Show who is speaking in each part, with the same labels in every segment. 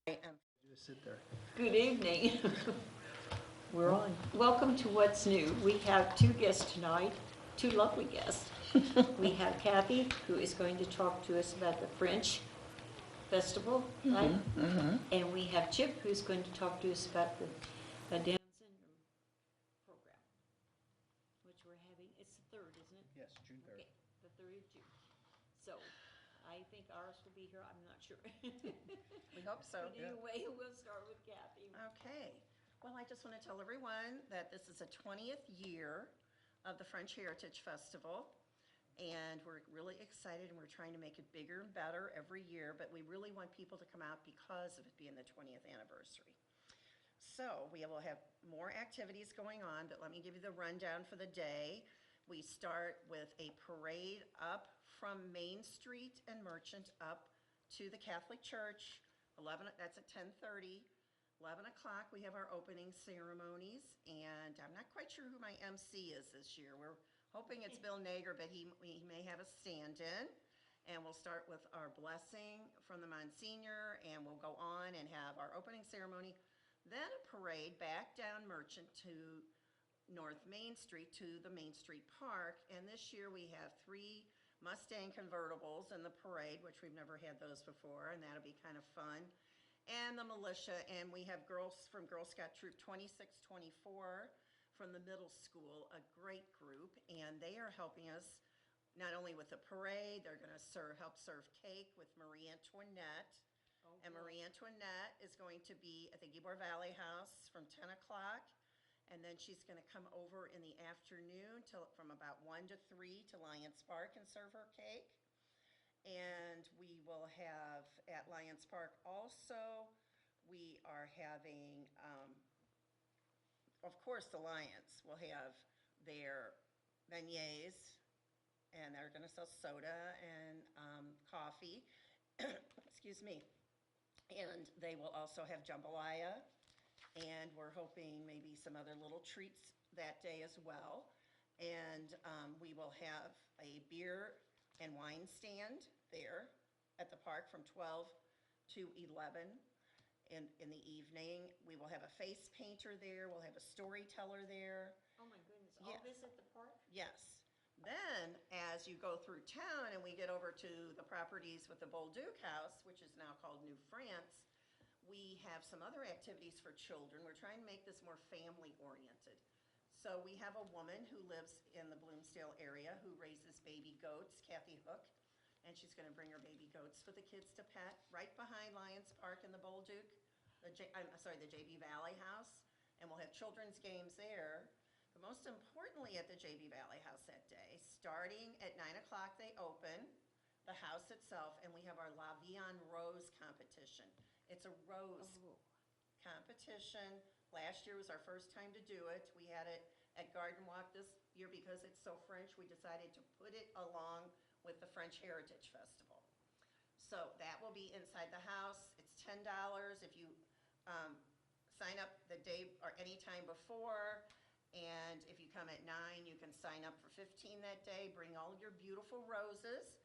Speaker 1: Just sit there.
Speaker 2: Good evening. We're on. Welcome to What's New. We have two guests tonight, two lovely guests. We have Kathy, who is going to talk to us about the French Festival, right? And we have Chip, who's going to talk to us about the Down syndrome program, which we're having. It's the 3rd, isn't it?
Speaker 1: Yes, June 3rd.
Speaker 2: Okay, the 3rd of June. So I think ours will be here. I'm not sure.
Speaker 3: We hope so.
Speaker 2: But anyway, we'll start with Kathy.
Speaker 3: Okay. Well, I just want to tell everyone that this is the 20th year of the French Heritage Festival, and we're really excited, and we're trying to make it bigger and better every year, but we really want people to come out because of it being the 20th anniversary. So we will have more activities going on, but let me give you the rundown for the day. We start with a parade up from Main Street and Merchant up to the Catholic Church. That's at 10:30. 11 o'clock, we have our opening ceremonies, and I'm not quite sure who my MC is this year. We're hoping it's Bill Nager, but he may have a stand-in. And we'll start with our blessing from the Monsignor, and we'll go on and have our opening ceremony. Then a parade back down Merchant to North Main Street to the Main Street Park. And this year we have 3 Mustang convertibles in the parade, which we've never had those before, and that'll be kind of fun. And the militia, and we have girls from Girl Scout Troop 2624 from the middle school, a great group, and they are helping us not only with the parade, they're going to help serve cake with Marie Antoinette. And Marie Antoinette is going to be at the Gibor Valley House from 10 o'clock. And then she's going to come over in the afternoon from about 1 to 3 to Lions Park and serve her cake. And we will have at Lions Park also, we are having, of course, the Lions will have their beignets, and they're going to sell soda and coffee. Excuse me. And they will also have jambalaya, and we're hoping maybe some other little treats that day as well. And we will have a beer and wine stand there at the park from 12 to 11 in the evening. We will have a face painter there. We'll have a storyteller there.
Speaker 2: Oh my goodness, all this at the park?
Speaker 3: Yes. Then, as you go through town and we get over to the properties with the Bolduc House, which is now called New France, we have some other activities for children. We're trying to make this more family-oriented. So we have a woman who lives in the Bloomsdale area who raises baby goats, Kathy Hook, and she's going to bring her baby goats for the kids to pet right behind Lions Park in the Bolduc, the JB Valley House, and we'll have children's games there. But most importantly at the JB Valley House that day, starting at 9 o'clock they open the house itself, and we have our La Vie en Rose competition. It's a rose competition. Last year was our first time to do it. We had it at Garden Walk this year because it's so French. We decided to put it along with the French Heritage Festival. So that will be inside the house. It's $10 if you sign up the day or any time before. And if you come at 9, you can sign up for 15 that day. Bring all your beautiful roses.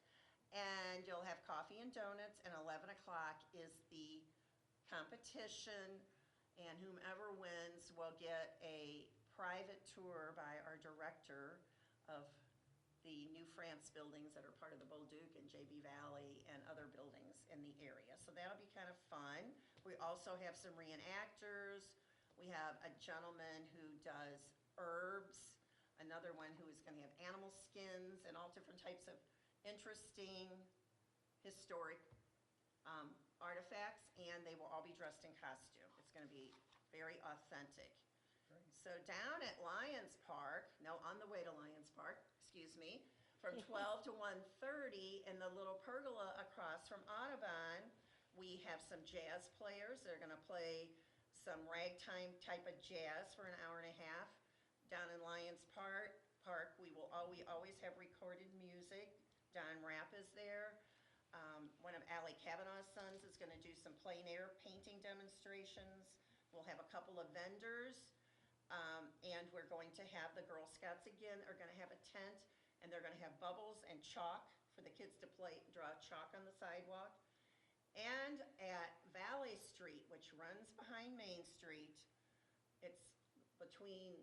Speaker 3: And you'll have coffee and donuts. And 11 o'clock is the competition. And whomever wins will get a private tour by our director of the New France buildings that are part of the Bolduc and JB Valley and other buildings in the area. So that'll be kind of fun. We also have some reenactors. We have a gentleman who does herbs, another one who is going to have animal skins and all different types of interesting historic artifacts, and they will all be dressed in costume. It's going to be very authentic. So down at Lions Park, no, on the way to Lions Park, excuse me, from 12 to 1:30 in the little pergola across from Audubon, we have some jazz players. They're going to play some ragtime type of jazz for an hour and a half. Down in Lions Park, we always have recorded music. Don Rapp is there. One of Allie Kavanaugh's sons is going to do some plein air painting demonstrations. We'll have a couple of vendors. And we're going to have the Girl Scouts again are going to have a tent, and they're going to have bubbles and chalk for the kids to draw chalk on the sidewalk. And at Valley Street, which runs behind Main Street. It's between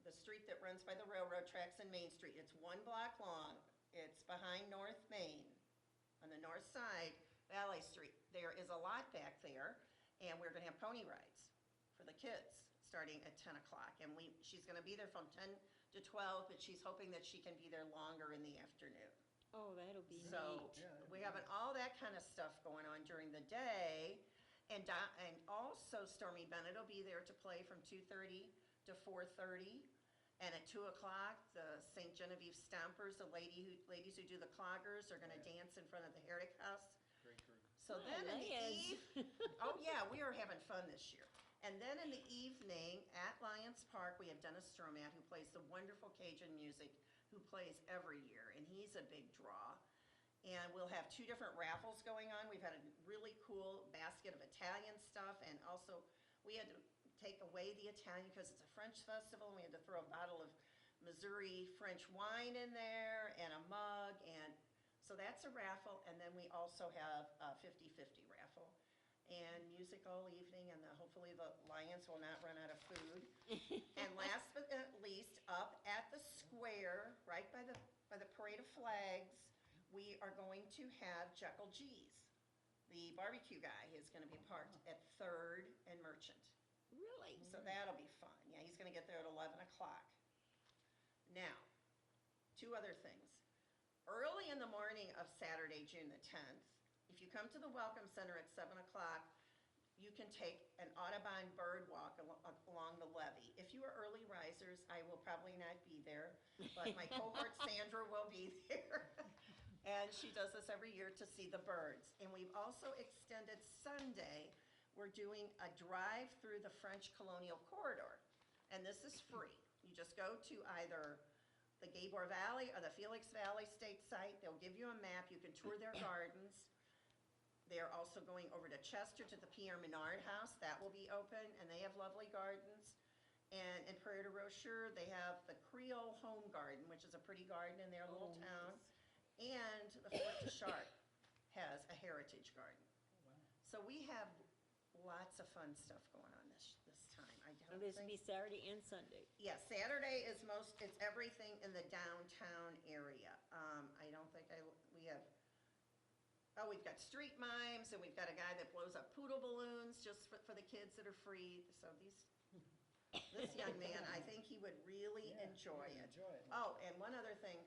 Speaker 3: the street that runs by the railroad tracks and Main Street. It's 1 block long. It's behind North Main. On the north side, Valley Street. There is a lot back there, and we're gonna have pony rides for the kids, starting at 10 o'clock. And she's gonna be there from 10 to 12, but she's hoping that she can be there longer in the afternoon.
Speaker 2: Oh, that'll be
Speaker 3: So,
Speaker 2: neat.
Speaker 1: Yeah, that'd
Speaker 3: we
Speaker 1: be
Speaker 3: have
Speaker 1: nice.
Speaker 3: all that kind of stuff going on during the day. And also Stormy Bennett will be there to play from 2:30 to 4:30. And at 2 o'clock, the St. Genevieve Stompers, the ladies who do the cloggers, are gonna
Speaker 1: Yeah.
Speaker 3: dance in front of the Heritage House.
Speaker 1: Great group.
Speaker 3: So
Speaker 2: Oh,
Speaker 3: then in the
Speaker 2: Lions.
Speaker 3: oh yeah, we are having fun this year. And then in the evening at Lions Park, we have Dennis Stromat, who plays the wonderful Cajun music, who plays every year, and he's a big draw. And we'll have 2 different raffles going on. We've had a really cool basket of Italian stuff, and also we had to take away the Italian because it's a French festival, and we had to throw a bottle of Missouri French wine in there and a mug, and so that's a raffle. And then we also have a 50-50 raffle and music all evening, and hopefully the Lions will not run out of food. And last but not least, up at the square, right by the Parade of Flags, we are going to have Jekyll G's. The barbecue guy is gonna be parked at 3rd and Merchant.
Speaker 2: Really?
Speaker 3: So that'll be fun. Yeah, he's gonna get there at 11 o'clock. Now, 2 other things. Early in the morning of Saturday, June the 10th, if you come to the Welcome Center at 7 o'clock, you can take an Audubon bird walk along the levee. If you are early risers, I will probably not be there, but my cohort Sandra will be there. And she does this every year to see the birds. And we've also extended Sunday, we're doing a drive through the French Colonial Corridor. And this is free. You just go to either the Gabor Valley or the Felix Valley State Site. They'll give you a map. You can tour their gardens. They're also going over to Chester to the Pierre Menard House. That will be open, and they have lovely gardens. And in Prairie du Rocher, they have the Creole Home Garden, which is a pretty garden in their little
Speaker 2: Oh,
Speaker 3: town. And the Fort de Chartres has a heritage garden.
Speaker 1: Wow.
Speaker 3: So we have lots of fun stuff going on this time. I
Speaker 2: So
Speaker 3: don't
Speaker 2: this will be
Speaker 3: think,
Speaker 2: Saturday and Sunday.
Speaker 3: yeah, Saturday is it's everything in the downtown area. I don't think we have, we've got street mimes, and we've got a guy that blows up poodle balloons just for the kids that are free. So this young man, I think he would really
Speaker 1: Yeah,
Speaker 3: enjoy
Speaker 1: yeah,
Speaker 3: it.
Speaker 1: enjoy it.
Speaker 3: Oh, and one other thing,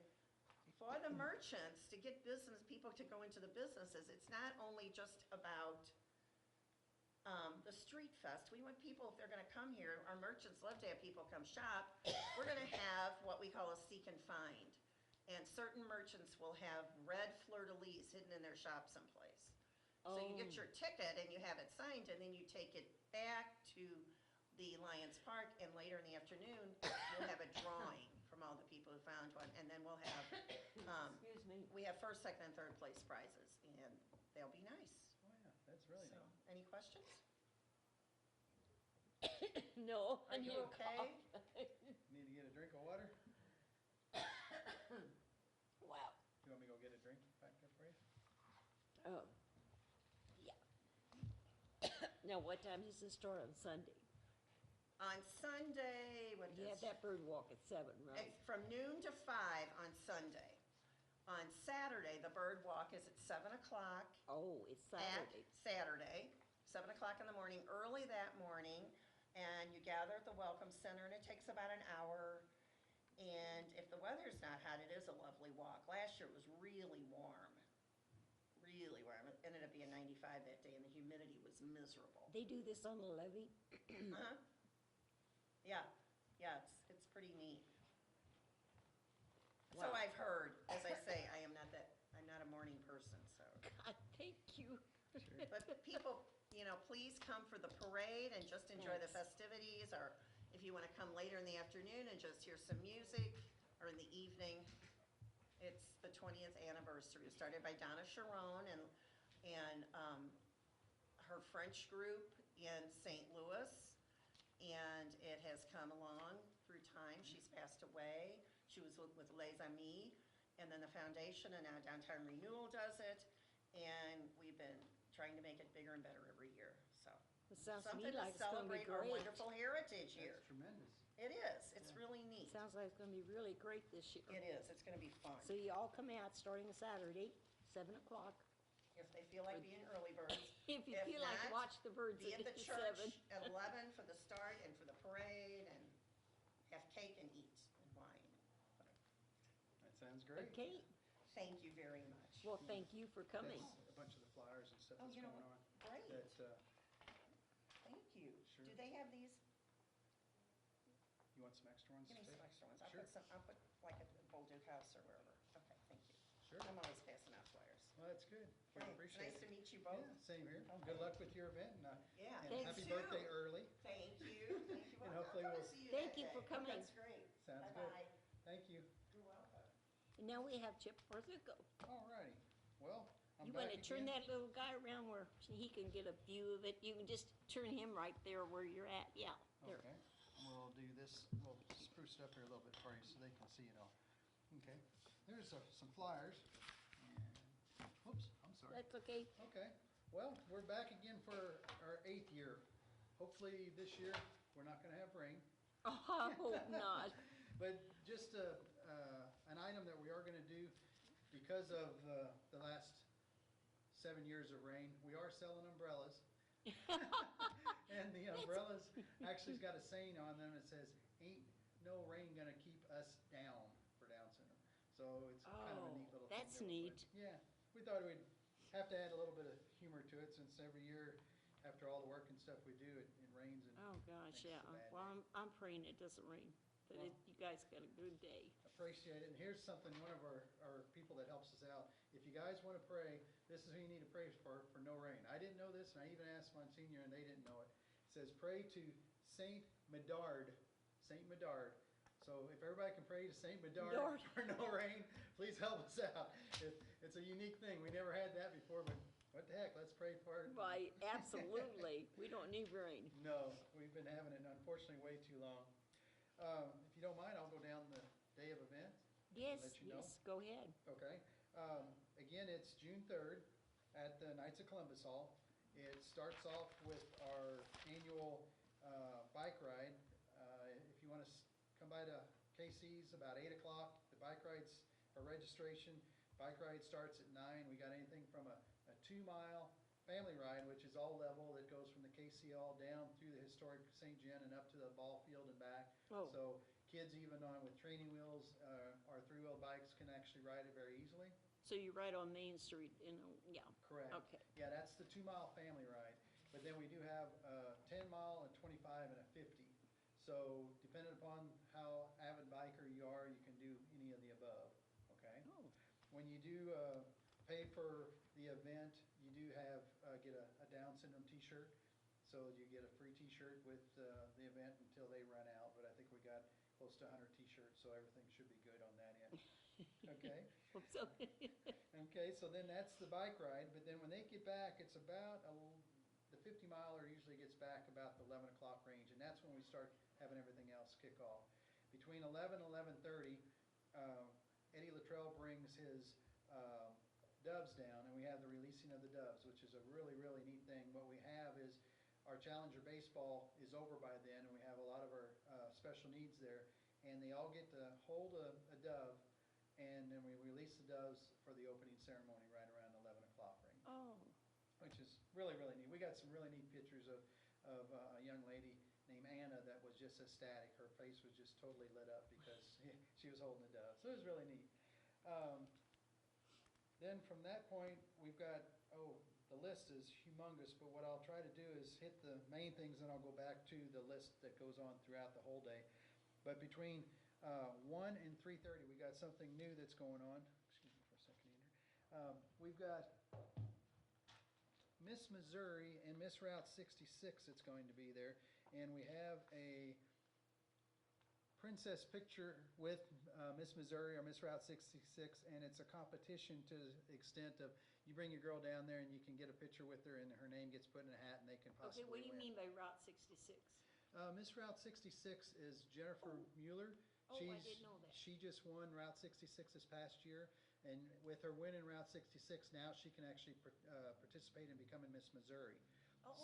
Speaker 3: for the merchants, to get people to go into the businesses, it's not only just about the street fest. We want people, if they're gonna come here, our merchants love to have people come shop. We're gonna have what we call a seek and find. And certain merchants will have red fleur-de-lis hidden in their shop someplace. So you
Speaker 2: Oh.
Speaker 3: get your ticket and you have it signed, and then you take it back to the Lions Park, and later in the afternoon, we'll have a drawing from all the people who found one, and then we'll have,
Speaker 2: Excuse me.
Speaker 3: we have 1st, 2nd, and 3rd place prizes, and they'll be nice.
Speaker 1: Oh, yeah, that's really
Speaker 3: So,
Speaker 1: neat.
Speaker 3: any questions?
Speaker 2: No. I
Speaker 3: Are
Speaker 2: need
Speaker 3: you
Speaker 2: a
Speaker 3: okay?
Speaker 2: cough.
Speaker 1: Need to get a drink of water?
Speaker 2: Wow.
Speaker 1: You want me to go get a drink back there for you?
Speaker 2: Oh, yeah. Now, what time does it start on Sunday?
Speaker 3: On Sunday, what
Speaker 2: You have
Speaker 3: is,
Speaker 2: that bird walk at 7, right?
Speaker 3: it's from noon to 5 on Sunday. On Saturday, the bird walk is at 7 o'clock.
Speaker 2: Oh, it's
Speaker 3: At
Speaker 2: Saturday.
Speaker 3: Saturday, 7 o'clock in the morning, early that morning, and you gather at the Welcome Center, and it takes about an hour. And if the weather's not hot, it is a lovely walk. Last year it was really warm, really warm. It ended up being 95 that day, and the humidity was miserable.
Speaker 2: They do this on the levee?
Speaker 3: Uh-huh. Yeah, it's pretty neat. So
Speaker 2: Wow.
Speaker 3: I've heard, as I say, I'm not a morning person, so.
Speaker 2: God, thank you.
Speaker 3: But people, please come for the parade and just enjoy the
Speaker 2: Thanks.
Speaker 3: festivities, or if you want to come later in the afternoon and just hear some music, or in the evening. It's the 20th anniversary. It started by Donna Sharon and her French group in St. Louis, and it has come along through time. She's passed away. She was with Les Amis, and then the foundation, and now Downtown Renewal does it, and we've been trying to make it big. bigger and better every year, so.
Speaker 4: It sounds to me
Speaker 3: Something to
Speaker 4: like it's gonna be
Speaker 3: celebrate our
Speaker 4: great.
Speaker 3: wonderful heritage here.
Speaker 1: That's tremendous.
Speaker 3: It is, it's really neat.
Speaker 4: Sounds like it's gonna be really great this year.
Speaker 3: It is, it's gonna be fun.
Speaker 4: So you all come out starting Saturday, 7 o'clock.
Speaker 3: If they feel like being early birds.
Speaker 4: If you feel like
Speaker 3: not,
Speaker 4: watch the birds
Speaker 3: be at the
Speaker 4: at
Speaker 3: church
Speaker 4: 7.
Speaker 3: at 11 for the start and for the parade and have cake and eat and wine.
Speaker 1: That sounds great.
Speaker 4: Okay,
Speaker 3: Thank you very much.
Speaker 4: well, thank you for coming.
Speaker 1: That's a bunch of the flyers and stuff
Speaker 3: Oh,
Speaker 1: that's
Speaker 3: you know
Speaker 1: going
Speaker 3: what?
Speaker 1: on.
Speaker 3: Great,
Speaker 1: That,
Speaker 3: thank you.
Speaker 1: Sure.
Speaker 3: Do they have these?
Speaker 1: you want some extra ones?
Speaker 3: Give me
Speaker 1: too?
Speaker 3: some extra ones.
Speaker 1: Sure.
Speaker 3: I'll put like at the Bolduc House or wherever. Okay, thank you.
Speaker 1: Sure.
Speaker 3: I'm always passing out flyers.
Speaker 1: Well, that's good. We
Speaker 3: Great.
Speaker 1: appreciate
Speaker 3: Nice
Speaker 1: it.
Speaker 3: to meet you both.
Speaker 1: Yeah, same here.
Speaker 3: Okay.
Speaker 1: Good luck with your event
Speaker 3: Yeah,
Speaker 1: and
Speaker 3: thanks
Speaker 1: happy
Speaker 3: too.
Speaker 1: birthday early.
Speaker 3: Thank you. Thank you.
Speaker 1: And
Speaker 3: Well,
Speaker 1: hopefully
Speaker 3: I'm gonna
Speaker 1: we'll-
Speaker 3: see you
Speaker 4: Thank
Speaker 3: that
Speaker 4: you for
Speaker 3: day.
Speaker 4: coming.
Speaker 3: That's great.
Speaker 1: Sounds good.
Speaker 3: Bye-bye.
Speaker 1: Thank you.
Speaker 3: You're welcome.
Speaker 4: And now we have Chip Orthico.
Speaker 1: All righty. Well, I'm
Speaker 4: You
Speaker 1: back
Speaker 4: wanna turn
Speaker 1: again.
Speaker 4: that little guy around where he can get a view of it? You can just turn him right there where you're at, yeah, there.
Speaker 1: Okay, we'll do this, we'll spruce it up here a little bit for you so they can see it all. Okay, there's some flyers. And- Oops, I'm sorry.
Speaker 4: That's okay.
Speaker 1: Okay, well, we're back again for our 8th year. Hopefully this year, we're not gonna have rain.
Speaker 4: Oh, I hope not.
Speaker 1: But just an item that we are gonna do, because of the last 7 years of rain, we are selling umbrellas. And the umbrellas actually's got a saying on them that says, "Ain't no rain gonna keep us down," for Down syndrome. So it's kind of a neat little thing.
Speaker 4: that's
Speaker 1: that we put.
Speaker 4: neat.
Speaker 1: Yeah, we thought we'd have to add a little bit of humor to it, since every year, after all the work and stuff we do, it rains and
Speaker 4: Oh, gosh,
Speaker 1: makes it
Speaker 4: yeah.
Speaker 1: a bad
Speaker 4: Well,
Speaker 1: day.
Speaker 4: I'm praying it doesn't rain, but
Speaker 1: Well-
Speaker 4: you guys got a good day.
Speaker 1: Appreciate it. And here's something, one of our people that helps us out. If you guys want to pray, this is who you need to pray for no rain. I didn't know this, and I even asked Monsignor, and they didn't know it. It says, pray to Saint Medard. Saint Medard. So if everybody can pray to Saint Medard
Speaker 4: Medard.
Speaker 1: for no rain, please help us out. It's a unique thing. We never had that before, but what the heck, let's pray for it.
Speaker 4: Right, absolutely. We don't need rain.
Speaker 1: No, we've been having it, unfortunately, way too long. If you don't mind, I'll go down the day of event.
Speaker 4: Yes,
Speaker 1: Let you know.
Speaker 4: yes, go ahead.
Speaker 1: Okay. Again, it's June 3rd at the Knights of Columbus Hall. It starts off with our annual bike ride. If you want to come by to Casey's about 8 o'clock, the bike rides are registration. Bike ride starts at 9. We got anything from a 2-mile family ride, which is all level, that goes from the KCL down through the historic St. John and up to the ball field and back.
Speaker 4: Oh.
Speaker 1: So kids even on with training wheels or 3-wheel bikes can actually ride it very easily.
Speaker 4: So you're right on Main Street, yeah.
Speaker 1: Correct.
Speaker 4: Okay.
Speaker 1: Yeah, that's the 2-mile family ride. But then we do have a 10-mile, a 25, and a 50. So depending upon how avid biker you are, you can do any of the above, okay?
Speaker 4: Oh,
Speaker 1: When you do pay for the event, you do have, get a Down syndrome t-shirt. So you get a free t-shirt with the event until they run out. But I think we got close to 100 t-shirts, so everything should be good on that end. Okay?
Speaker 4: hope so.
Speaker 1: Okay, so then that's the bike ride, but then when they get back, it's about, the 50-miler usually gets back about the 11 o'clock range, and that's when we start having everything else kick off. Between 11 and 11:30, Eddie Luttrell brings his doves down, and we have the releasing of the doves, which is a really, really neat thing. What we have is our Challenger baseball is over by then, and we have a lot of our special needs there, and they all get to hold a dove, and then we release the doves for the opening ceremony right around 11 o'clock range,
Speaker 4: Oh,
Speaker 1: which is really, really neat. We got some really neat pictures of a young lady named Anna that was just ecstatic. Her face was just totally lit up because she was holding the dove. So it was really neat. Then from that point, we've got, the list is humongous, but what I'll try to do is hit the main things, and I'll go back to the list that goes on throughout the whole day. But between 1 and 3:30, we got something new that's going on. Excuse me for a second, Andrew. We've got Miss Missouri and Miss Route 66 that's going to be there, and we have a princess picture with Miss Missouri or Miss Route 66, and it's a competition to the extent of you bring your girl down there and you can get a picture with her, and her name gets put in a hat, and they can possibly
Speaker 4: okay, what do you
Speaker 1: win.
Speaker 4: mean by Route 66?
Speaker 1: Miss Route 66 is Jennifer Mueller.
Speaker 4: Oh, I didn't know that.
Speaker 1: She just won Route 66 this past year. And with her winning Route 66, now she can actually participate in becoming Miss Missouri.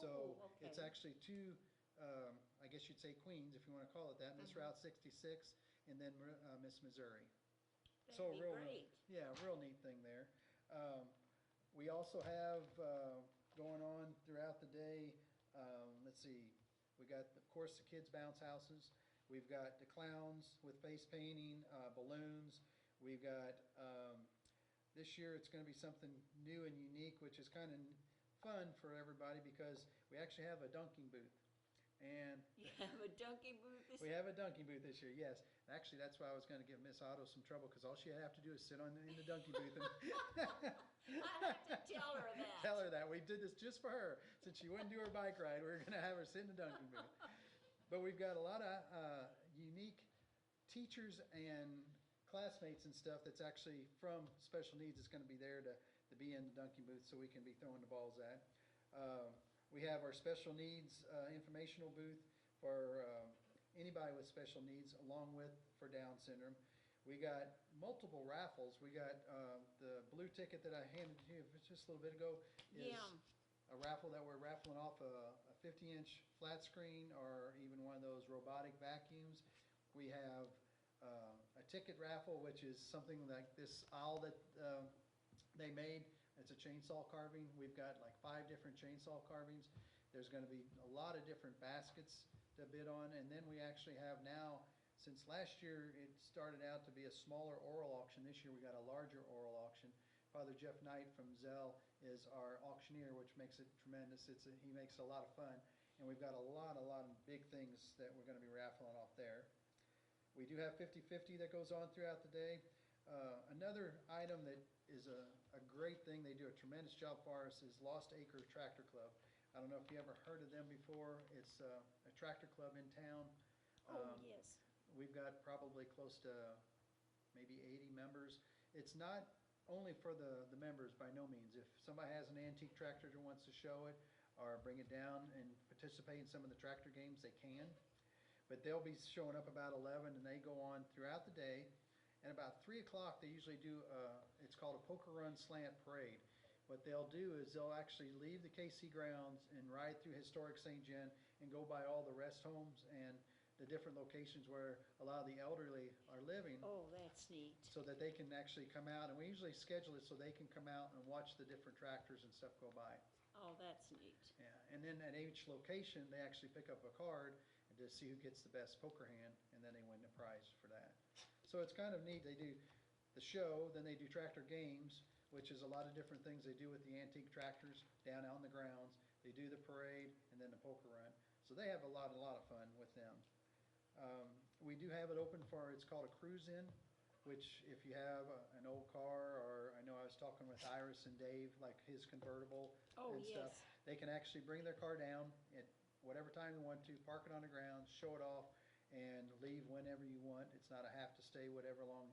Speaker 1: So
Speaker 2: Oh,
Speaker 1: it's
Speaker 2: okay.
Speaker 1: actually two, I guess you'd say queens, if you want to call it that, Miss Route 66 and then Miss Missouri. So
Speaker 2: That'd be
Speaker 1: real,
Speaker 2: great.
Speaker 1: yeah, real neat thing there. We also have going on throughout the day, let's see, we got, of course, the kids' bounce houses. We've got the clowns with face painting, balloons. We've got, this year it's going to be something new and unique, which is kind of fun for everybody because we actually have a dunking booth. And
Speaker 2: You have a dunking booth this
Speaker 1: we have a dunking booth this year, yes. Actually, that's why I was going to give Miss Otto some trouble because all she have to do is sit in the dunking booth and
Speaker 2: I have to tell her that.
Speaker 1: tell her that. We did this just for her. Since she wouldn't do her bike ride, we were going to have her sit in the dunking booth. But we've got a lot of unique teachers and classmates and stuff that's actually from special needs that's going to be there to be in the dunking booth so we can be throwing the balls at. We have our special needs informational booth for anybody with special needs, along with for Down syndrome. We got multiple raffles. We got the blue ticket that I handed to you just a little bit ago is
Speaker 2: Yeah.
Speaker 1: a raffle that we're raffling off a 50-inch flat screen or even one of those robotic vacuums. We have a ticket raffle, which is something like this owl that they made. It's a chainsaw carving. We've got like 5 different chainsaw carvings. There's going to be a lot of different baskets to bid on. And then we actually have now, since last year it started out to be a smaller oral auction, this year we got a larger oral auction. Father Jeff Knight from Zell is our auctioneer, which makes it tremendous. He makes it a lot of fun. And we've got a lot of big things that we're going to be raffling off there. We do have 50-50 that goes on throughout the day. Another item that is a great thing, they do a tremendous job for us, is Lost Acre Tractor Club. I don't know if you ever heard of them before. It's a tractor club in town.
Speaker 2: Oh, yes.
Speaker 1: We've got probably close to maybe 80 members. It's not only for the members, by no means. If somebody has an antique tractor that wants to show it or bring it down and participate in some of the tractor games, they can. But they'll be showing up about 11 and they go on throughout the day. And about 3 o'clock, they usually do, it's called a Poker Run Slant Parade. What they'll do is they'll actually leave the KC grounds and ride through historic St. John and go by all the rest homes and the different locations where a lot of the elderly are living.
Speaker 2: Oh, that's neat.
Speaker 1: So that they can actually come out, and we usually schedule it so they can come out and watch the different tractors and stuff go by.
Speaker 2: Oh, that's neat.
Speaker 1: Yeah, and then at each location, they actually pick up a card and to see who gets the best poker hand, and then they win the prize for that. So it's kind of neat. They do the show, then they do tractor games, which is a lot of different things they do with the antique tractors down on the grounds. They do the parade and then the poker run. So they have a lot of fun with them. We do have it open for, it's called a cruise-in, which if you have an old car, or I know I was talking with Iris and Dave, like his convertible
Speaker 2: Oh,
Speaker 1: and stuff,
Speaker 2: yes.
Speaker 1: they can actually bring their car down at whatever time they want to, park it on the ground, show it off, and leave whenever you want. It's not a have to stay whatever long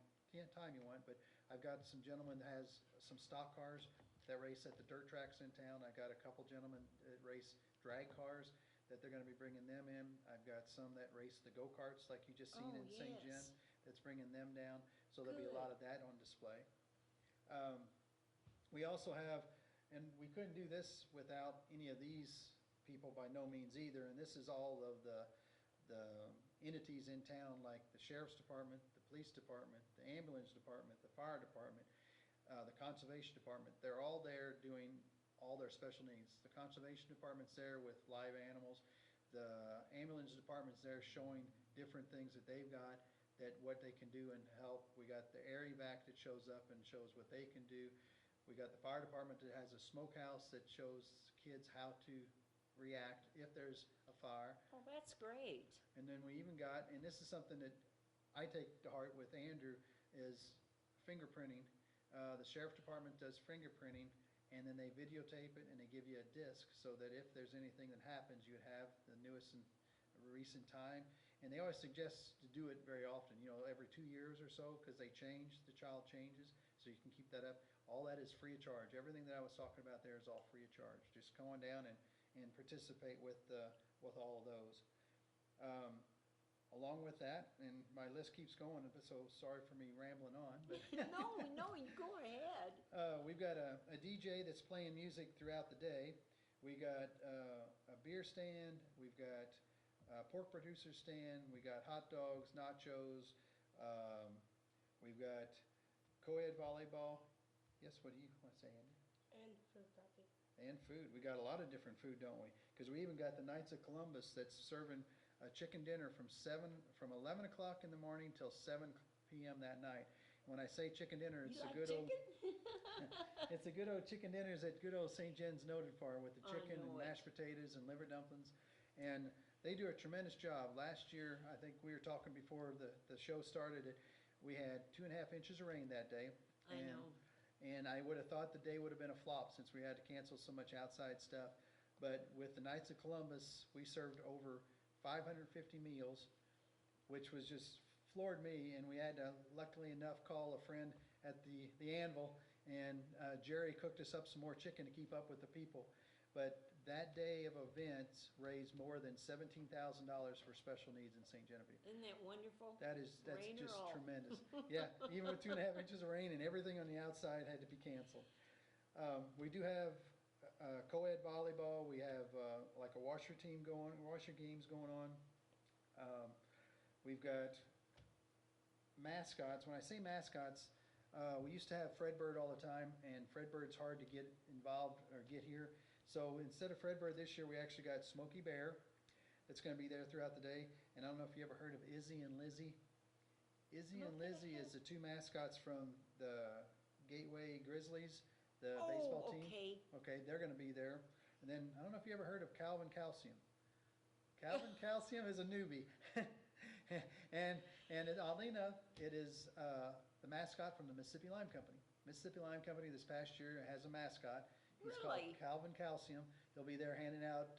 Speaker 1: time you want, but I've got some gentlemen that has some stock cars that race at the dirt tracks in town. I've got a couple gentlemen that race drag cars that they're going to be bringing them in. I've got some that race the go-karts like you just seen
Speaker 2: Oh,
Speaker 1: in St. John
Speaker 2: yes.
Speaker 1: that's bringing them down. So there'll be a lot
Speaker 2: Good.
Speaker 1: of that on display. We also have, and we couldn't do this without any of these people by no means either, and this is all of the entities in town like the Sheriff's Department, the Police Department, the Ambulance Department, the Fire Department, the Conservation Department. They're all there doing all their special needs. The Conservation Department's there with live animals. The Ambulance Department's there showing different things that they've got, that what they can do and help. We got the air evac that shows up and shows what they can do. We got the Fire Department that has a smokehouse that shows kids how to react if there's a fire.
Speaker 2: Oh, that's great.
Speaker 1: And then we even got, and this is something that I take to heart with Andrew, is fingerprinting. The Sheriff Department does fingerprinting, and then they videotape it and they give you a disc so that if there's anything that happens, you have the newest and recent time. And they always suggest to do it very often, every 2 years or so, because they change, the child changes, so you can keep that up. All that is free of charge. Everything that I was talking about there is all free of charge. Just come on down and participate with all of those. along with that, and my list keeps going, but so sorry for me rambling on, but
Speaker 4: No, you go ahead.
Speaker 1: we've got a DJ that's playing music throughout the day. We got a beer stand. We've got a pork producer stand. We got hot dogs, nachos. We've got co-ed volleyball. Yes, what do you want to say, Andy?
Speaker 5: And fruit coffee.
Speaker 1: And food. We got a lot of different food, don't we? Because we even got the Knights of Columbus that's serving a chicken dinner from 11 o'clock in the morning till 7 p.m. that night. When I say chicken dinner, it's
Speaker 4: You
Speaker 1: a
Speaker 4: like
Speaker 1: good old
Speaker 4: chicken?
Speaker 1: it's a good old chicken dinners that good old St. Jen's noted for, with the
Speaker 4: I
Speaker 1: chicken and
Speaker 4: know it.
Speaker 1: mashed potatoes and liver dumplings. And they do a tremendous job. Last year, I think we were talking before the show started, we had 2.5 inches of rain that day.
Speaker 4: I
Speaker 1: And-
Speaker 4: know.
Speaker 1: And I would have thought the day would have been a flop since we had to cancel so much outside stuff. But with the Knights of Columbus, we served over 550 meals, which was just floored me. And we had to, luckily enough, call a friend at the Anvil, and Jerry cooked us up some more chicken to keep up with the people. But that day of events raised more than $17,000 for special needs in St. Genevieve.
Speaker 4: Isn't that wonderful?
Speaker 1: That's
Speaker 4: Rain or
Speaker 1: just
Speaker 4: all.
Speaker 1: tremendous. Yeah, even with 2.5 inches of rain and everything on the outside had to be canceled. We do have co-ed volleyball. We have like a washer games going on. We've got mascots. When I say mascots, we used to have Fredbird all the time, and Fredbird's hard to get involved or get here. So instead of Fredbird this year, we actually got Smokey Bear that's going to be there throughout the day. And I don't know if you ever heard of Izzy and Lizzie. Izzy and Lizzie is the two mascots from the Gateway Grizzlies, the baseball team.
Speaker 4: Okay.
Speaker 1: Okay, they're going to be there. And then I don't know if you ever heard of Calvin Calcium. Calvin Calcium is a newbie. and oddly enough, it is the mascot from the Mississippi Lime Company. Mississippi Lime Company this past year has a mascot. He's
Speaker 4: Really?
Speaker 1: called Calvin Calcium. He'll be there handing out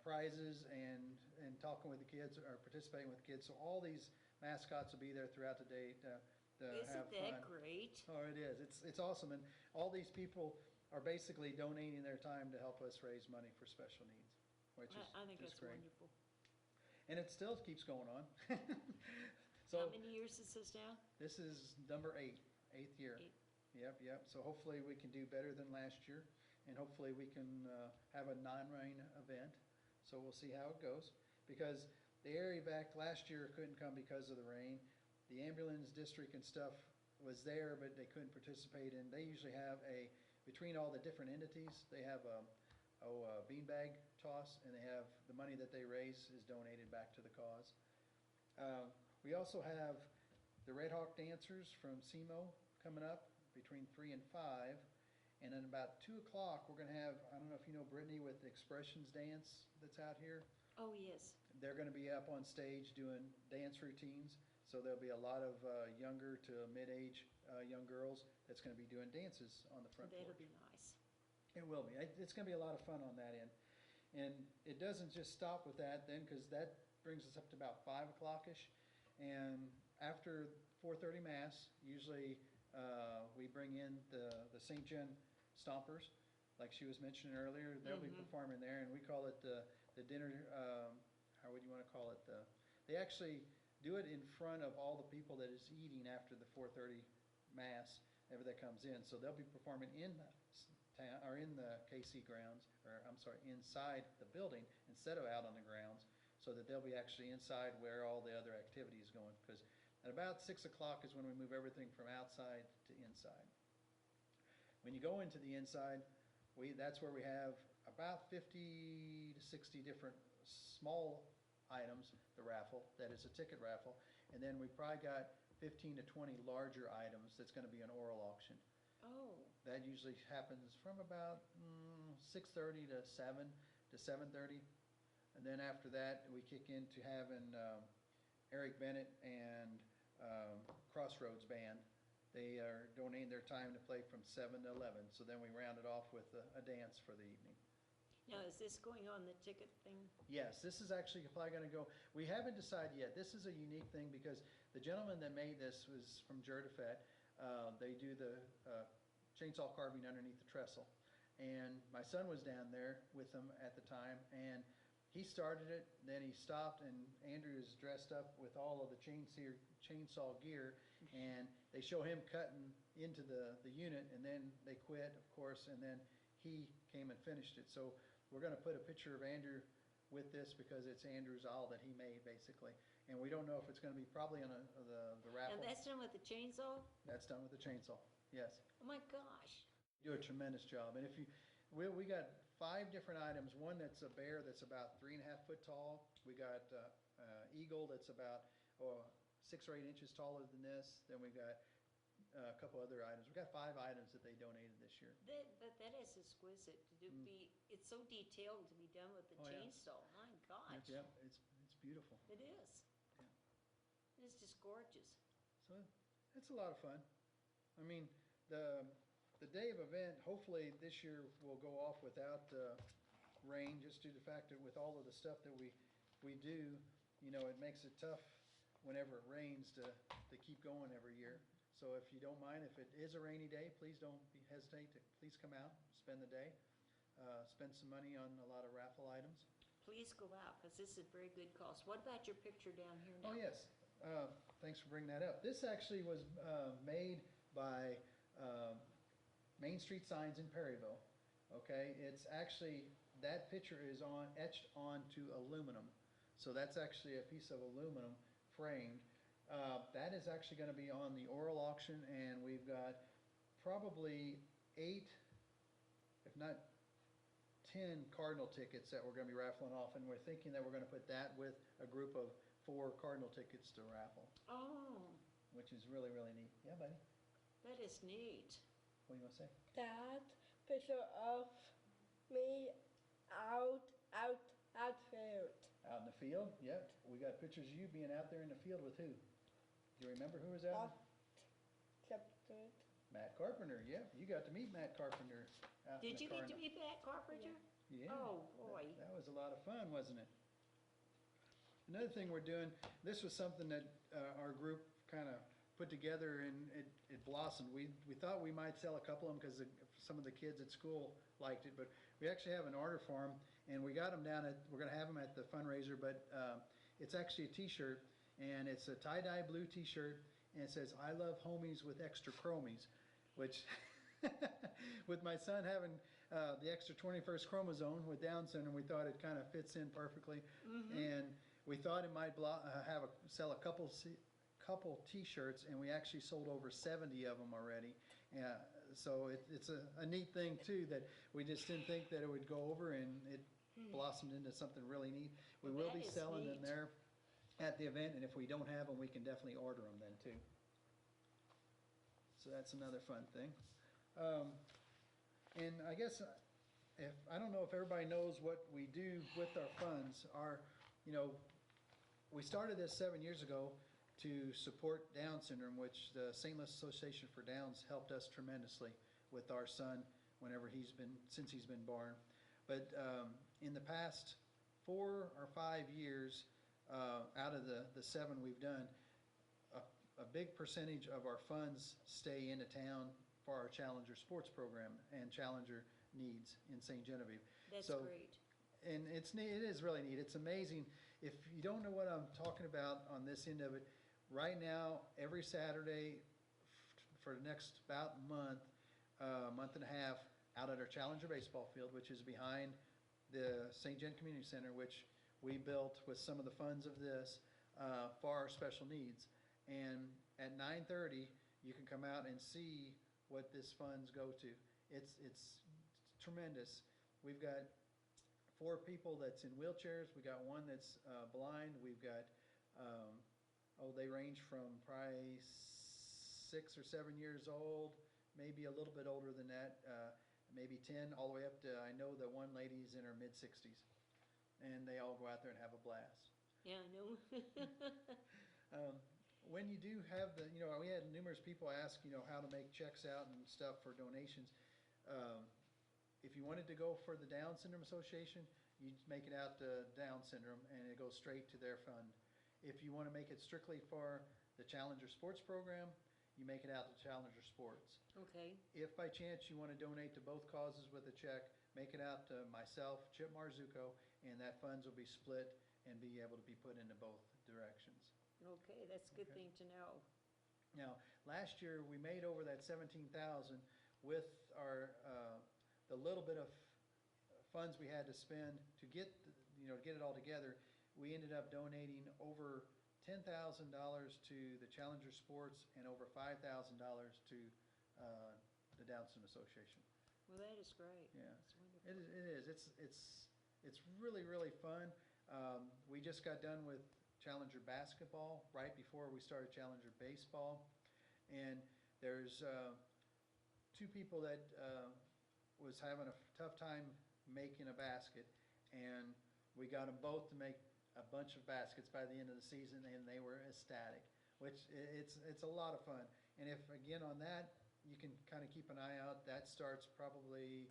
Speaker 1: prizes and talking with the kids or participating with the kids. So all these mascots will be there throughout the day to have
Speaker 4: Isn't
Speaker 1: fun.
Speaker 4: that great?
Speaker 1: Oh, it is. It's awesome. And all these people are basically donating their time to help us raise money for special needs, which is
Speaker 4: I think
Speaker 1: just
Speaker 4: that's
Speaker 1: great.
Speaker 4: wonderful.
Speaker 1: And it still keeps going on.
Speaker 4: How
Speaker 1: So
Speaker 4: many years is this now?
Speaker 1: this is number 8th year.
Speaker 4: 8.
Speaker 1: Yep. So hopefully we can do better than last year, and hopefully we can have a non-rain event. So we'll see how it goes. Because the area back last year couldn't come because of the rain. The ambulance district and stuff was there, but they couldn't participate in. They usually have between all the different entities, they have a beanbag toss, and they have the money that they raise is donated back to the cause. We also have the Red Hawk Dancers from SEMO coming up between 3 and 5. And then about 2 o'clock, we're going to have, I don't know if you know Brittany with the Expressions Dance that's out here.
Speaker 4: Oh, yes.
Speaker 1: They're going to be up on stage doing dance routines. So there'll be a lot of younger to mid-age young girls that's going to be doing dances on the front
Speaker 4: That'll
Speaker 1: porch.
Speaker 4: be nice.
Speaker 1: It will be. It's going to be a lot of fun on that end. And it doesn't just stop with that then, because that brings us up to about 5 o'clock-ish. And after 4:30 Mass, usually we bring in the St. John Stompers, like she was mentioning earlier. They'll be performing there, and we call it the dinner, how would you want to call it? They actually do it in front of all the people that is eating after the 4:30 Mass, whenever that comes in. So they'll be performing in the town, or in the KC grounds, or I'm sorry, inside the building instead of out on the grounds, so that they'll be actually inside where all the other activity is going. Because at about 6 o'clock is when we move everything from outside to inside. When you go into the inside, that's where we have about 50 to 60 different small items, the raffle, that is a ticket raffle, and then we probably got 15 to 20 larger items that's going to be an oral auction.
Speaker 4: Oh,
Speaker 1: That usually happens from about 6:30 to 7 to 7:30, and then after that we kick into having Eric Bennett and Crossroads Band. They are donating their time to play from 7 to 11, so then we round it off with a dance for the evening.
Speaker 4: now is this going on the ticket thing?
Speaker 1: Yes, this is actually probably going to go, we haven't decided yet. This is a unique thing because the gentleman that made this was from Jerdafet. They do the chainsaw carving underneath the trestle. And my son was down there with them at the time, and he started it, then he stopped, and Andrew is dressed up with all of the chainsaw gear, and they show him cutting into the unit, and then they quit, of course, and then he came and finished it. So we're gonna put a picture of Andrew with this because it's Andrew's owl that he made, basically. And we don't know if it's gonna be probably on the raffle.
Speaker 4: And that's done with the chainsaw?
Speaker 1: That's done with the chainsaw, yes.
Speaker 4: Oh my gosh.
Speaker 1: Do a tremendous job. And if you, we got 5 different items. One that's a bear that's about 3.5 foot tall. We got eagle that's about 6 or 8 inches taller than this. Then we got a couple other items. We got 5 items that they donated this year.
Speaker 4: But that is exquisite to be, it's so detailed to be done with the
Speaker 1: Oh, yeah.
Speaker 4: chainsaw. My gosh.
Speaker 1: Yep, it's beautiful.
Speaker 4: It is.
Speaker 1: Yeah.
Speaker 4: It's just gorgeous.
Speaker 1: So it's a lot of fun. I mean, the day of event, hopefully this year will go off without rain, just due to the fact that with all of the stuff that we do, you know, it makes it tough whenever it rains to keep going every year. So if you don't mind, if it is a rainy day, please don't hesitate to please come out, spend the day, spend some money on a lot of raffle items.
Speaker 4: Please go out, because this is a very good cause. What about your picture down here now?
Speaker 1: Oh, yes. Thanks for bringing that up. This actually was made by Main Street Signs in Perryville. Okay, it's actually, that picture is etched onto aluminum. So that's actually a piece of aluminum framed. That is actually going to be on the oral auction, and we've got probably 8, if not 10 Cardinal tickets that we're going to be raffling off, and we're thinking that we're going to put that with a group of 4 Cardinal tickets to raffle,
Speaker 4: Oh,
Speaker 1: which is really, really neat. Yeah, buddy.
Speaker 4: that is neat.
Speaker 1: What do you want to say?
Speaker 5: That picture of me out there.
Speaker 1: Out in the field? Yep. We got pictures of you being out there in the field with who? Do you remember who was out?
Speaker 5: Accepted.
Speaker 1: Matt Carpenter. Yep. You got to meet Matt Carpenter out in
Speaker 4: Did
Speaker 1: the
Speaker 4: you get to
Speaker 1: Cardinal.
Speaker 4: meet Matt Carpenter?
Speaker 1: Yeah.
Speaker 4: Oh, boy.
Speaker 1: That was a lot of fun, wasn't it? Another thing we're doing, this was something that our group kind of put together, and it blossomed. We thought we might sell a couple of them because some of the kids at school liked it, but we actually have an order for them, and we got them down at, we're going to have them at the fundraiser, but it's actually a t-shirt, and it's a tie-dye blue t-shirt, and it says, "I love homies with extra chromies," which with my son having the extra 21st chromosome with Down syndrome, we thought it kind of fits in perfectly. And we thought it might sell a couple t-shirts, and we actually sold over 70 of them already. So it's a neat thing too, that we just didn't think that it would go over, and it blossomed into something really neat. We
Speaker 4: Well,
Speaker 1: will
Speaker 4: that
Speaker 1: be
Speaker 4: is
Speaker 1: selling them
Speaker 4: neat.
Speaker 1: there at the event, and if we don't have them, we can definitely order them then too. So that's another fun thing. And I guess I don't know if everybody knows what we do with our funds. We started this 7 years ago to support Down syndrome, which the St. Louis Association for Downs helped us tremendously with our son since he's been born. But in the past 4 or 5 years, out of the 7 we've done, a big percentage of our funds stay into town for our Challenger sports program and Challenger needs in St. Genevieve.
Speaker 4: That's
Speaker 1: So-
Speaker 4: great.
Speaker 1: And it is really neat. It's amazing. If you don't know what I'm talking about on this end of it, right now, every Saturday for the next about month and a half, out at our Challenger baseball field, which is behind the St. Gen Community Center, which we built with some of the funds of this for our special needs. And at 9:30, you can come out and see what this funds go to. It's tremendous. We've got 4 people that's in wheelchairs. We got 1 that's blind. We've got, they range from probably 6 or 7 years old, maybe a little bit older than that, maybe 10, all the way up to, I know that one lady's in her mid-60s. And they all go out there and have a blast.
Speaker 4: Yeah, I know.
Speaker 1: When you do have we had numerous people ask, how to make checks out and stuff for donations. If you wanted to go for the Down Syndrome Association, you make it out to Down Syndrome, and it goes straight to their fund. If you want to make it strictly for the Challenger Sports Program, you make it out to Challenger Sports.
Speaker 4: Okay.
Speaker 1: If by chance you want to donate to both causes with a check, make it out to myself, Chip Marzuko, and that funds will be split and be able to be put into both directions.
Speaker 2: Okay, that's a good
Speaker 1: Okay.
Speaker 2: thing to know.
Speaker 1: Now, last year, we made over that 17,000 with our, the little bit of funds we had to spend to get, to get it all together. We ended up donating over $10,000 to the Challenger Sports and over $5,000 to the Down Syndrome Association.
Speaker 2: Well, that is great.
Speaker 1: Yeah.
Speaker 2: That's wonderful.
Speaker 1: It is. It's really, really fun. We just got done with Challenger basketball right before we started Challenger baseball. And there's two people that was having a tough time making a basket. And we got them both to make a bunch of baskets by the end of the season, and they were ecstatic, which it's a lot of fun. And if, again, on that, you can kind of keep an eye out. That starts probably,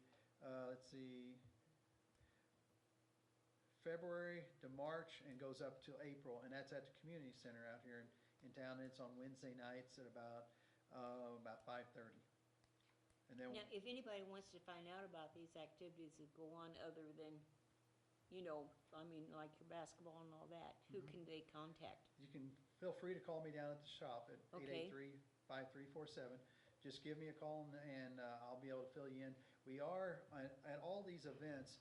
Speaker 1: let's see, February to March and goes up till April, and that's at the community center out here in town. And it's on Wednesday nights at about 5:30. And then
Speaker 2: Now, if anybody wants to find out about these activities that go on other than, like your basketball and all that, who
Speaker 1: Mhm.
Speaker 2: can they contact?
Speaker 1: you can feel free to call me down at the shop at
Speaker 2: Okay.
Speaker 1: 883-5347. Just give me a call and I'll be able to fill you in. We are at all these events.